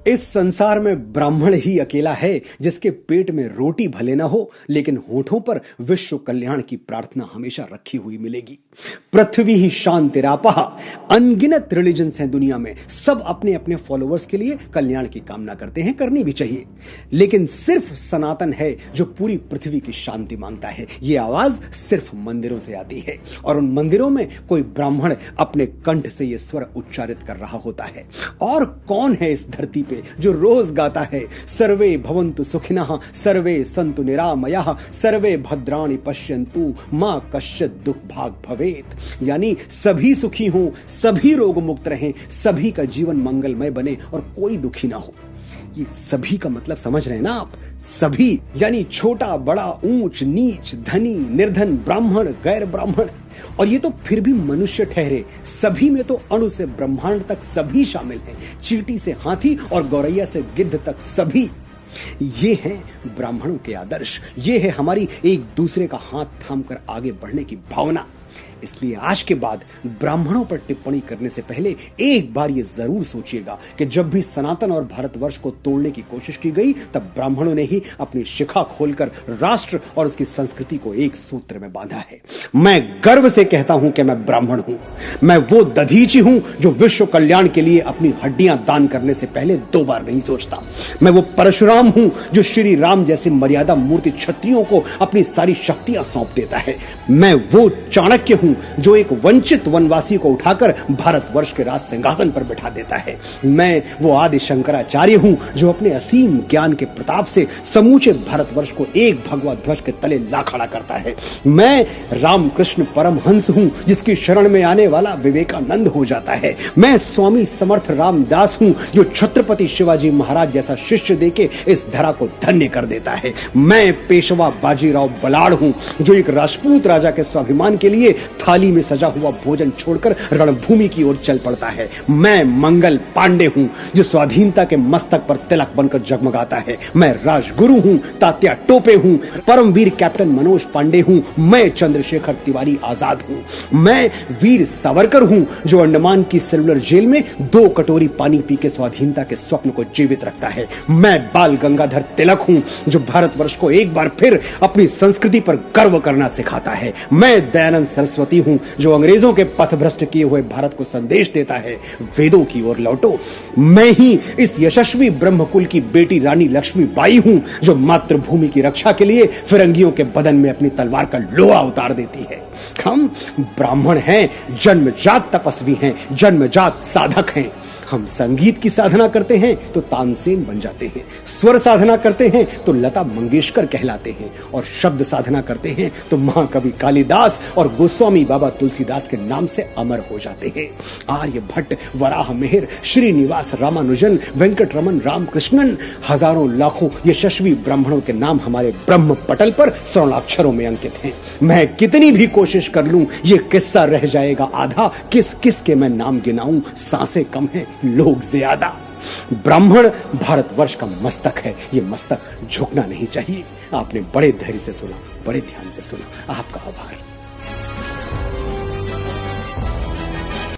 इस संसार में ब्राह्मण ही अकेला है जिसके पेट में रोटी भले ना हो लेकिन होठों पर विश्व कल्याण की प्रार्थना हमेशा रखी हुई मिलेगी। पृथ्वी ही शांतिरापः। अनगिनत रिलीजन्स हैं दुनिया में, सब अपने अपने फॉलोअर्स के लिए कल्याण की कामना करते हैं, करनी भी चाहिए, लेकिन सिर्फ सनातन है जो पूरी पृथ्वी की शांति मांगता है। यह आवाज सिर्फ मंदिरों से आती है और उन मंदिरों में कोई ब्राह्मण अपने कंठ से यह स्वर उच्चारित कर रहा होता है। और कौन है इस धरती पे जो रोज गाता है सर्वे भवन्तु सुखिनः सर्वे सन्तु निरामयाः सर्वे भद्राणि पश्यन्तु मां कश्चित् दुख भाग भवेत्, यानी सभी सुखी हों, सभी रोग मुक्त रहें, सभी का जीवन मंगलमय बने और कोई दुखी ना हो। ये सभी का मतलब समझ रहे हैं ना आप? सभी यानी छोटा बड़ा, ऊंच नीच, धनी निर्धन, ब्राह्मण गैर ब्राह्मण। और ये तो फिर भी मनुष्य ठहरे, सभी में तो अणु से ब्रह्मांड तक सभी शामिल हैं, चींटी से हाथी और गौरैया से गिद्ध तक सभी। ये हैं ब्राह्मणों के आदर्श, ये है हमारी एक दूसरे का हाथ थामकर आगे बढ़ने की भावना। इसलिए आज के बाद ब्राह्मणों पर टिप्पणी करने से पहले एक बार यह जरूर सोचिएगा कि जब भी सनातन और भारतवर्ष को तोड़ने की कोशिश की गई तब ब्राह्मणों ने ही अपनी शिखा खोलकर राष्ट्र और उसकी संस्कृति को एक सूत्र में बांधा है। मैं गर्व से कहता हूं कि मैं ब्राह्मण हूं। मैं वो दधीची हूं जो विश्व कल्याण के लिए अपनी हड्डियां दान करने से पहले 2 बार नहीं सोचता। मैं वो परशुराम हूं जो श्री राम जैसे मर्यादा मूर्ति क्षत्रियों को अपनी सारी शक्तियां सौंप देता है। मैं वो चाणक्य हूं जो एक वंचित वनवासी को उठाकर भारतवर्ष के राज सिंहासन पर बिठा देता है। मैं वो आदि शंकराचार्य हूं जो अपने असीम ज्ञान के प्रताप से समूचे भारतवर्ष को एक भगवा ध्वज के तले ला खड़ा करता है। मैं रामकृष्ण परमहंस हूं जिसकी शरण में आने वाला विवेकानंद हो जाता है। मैं स्वामी समर्थ रामदास हूं जो छत्रपति शिवाजी महाराज जैसा शिष्य देके इस धरा को धन्य कर देता है। मैं पेशवा बाजीराव बलाड़ हूं जो एक राजपूत राजा के स्वाभिमान के लिए थाली में सजा हुआ भोजन छोड़कर रणभूमि की ओर चल पड़ता है। मैं मंगल पांडे हूं जो स्वाधीनता के मस्तक पर तिलक बनकर जगमगाता है। मैं राजगुरु हूं, तात्या टोपे हूं, परमवीर कैप्टन मनोज पांडे हूं। मैं चंद्रशेखर तिवारी आजाद हूं। मैं वीर सावरकर हूं जो अंडमान की सेलुलर जेल में 2 कटोरी पानी पी के स्वाधीनता के स्वप्न को जीवित रखता है। मैं बाल गंगाधर तिलक हूं जो भारतवर्ष को एक बार फिर अपनी संस्कृति पर गर्व करना सिखाता है। मैं दयानंद सरस्वती हूं जो अंग्रेजों के पथभ्रष्ट किए हुए भारत को संदेश देता है, वेदों की ओर लौटो। मैं ही इस यशस्वी ब्रह्मकुल की बेटी रानी लक्ष्मीबाई हूं जो मातृभूमि की रक्षा के लिए फिरंगियों के बदन में अपनी तलवार का लोहा उतार देती है। हम ब्राह्मण हैं, जन्मजात तपस्वी हैं, जन्मजात साधक हैं। हम संगीत की साधना करते हैं तो तानसेन बन जाते हैं, स्वर साधना करते हैं तो लता मंगेशकर कहलाते हैं, और शब्द साधना करते हैं तो महाकवि कालिदास और गोस्वामी बाबा तुलसीदास के नाम से अमर हो जाते हैं। आर्यभट्ट, वराह मिहिर, श्रीनिवास रामानुजन, वेंकटरमन रामकृष्णन, हजारों लाखों यशस्वी ब्राह्मणों के नाम हमारे ब्रह्म पटल पर स्वर्णाक्षरों में अंकित हैं। मैं कितनी भी कोशिश कर लूं ये किस्सा रह जाएगा आधा। किस किस के मैं नाम गिनाऊं, सांसें कम हैं, लोग ज्यादा। ब्राह्मण भारतवर्ष का मस्तक है, ये मस्तक झुकना नहीं चाहिए। आपने बड़े धैर्य से सुना, बड़े ध्यान से सुना, आपका आभार।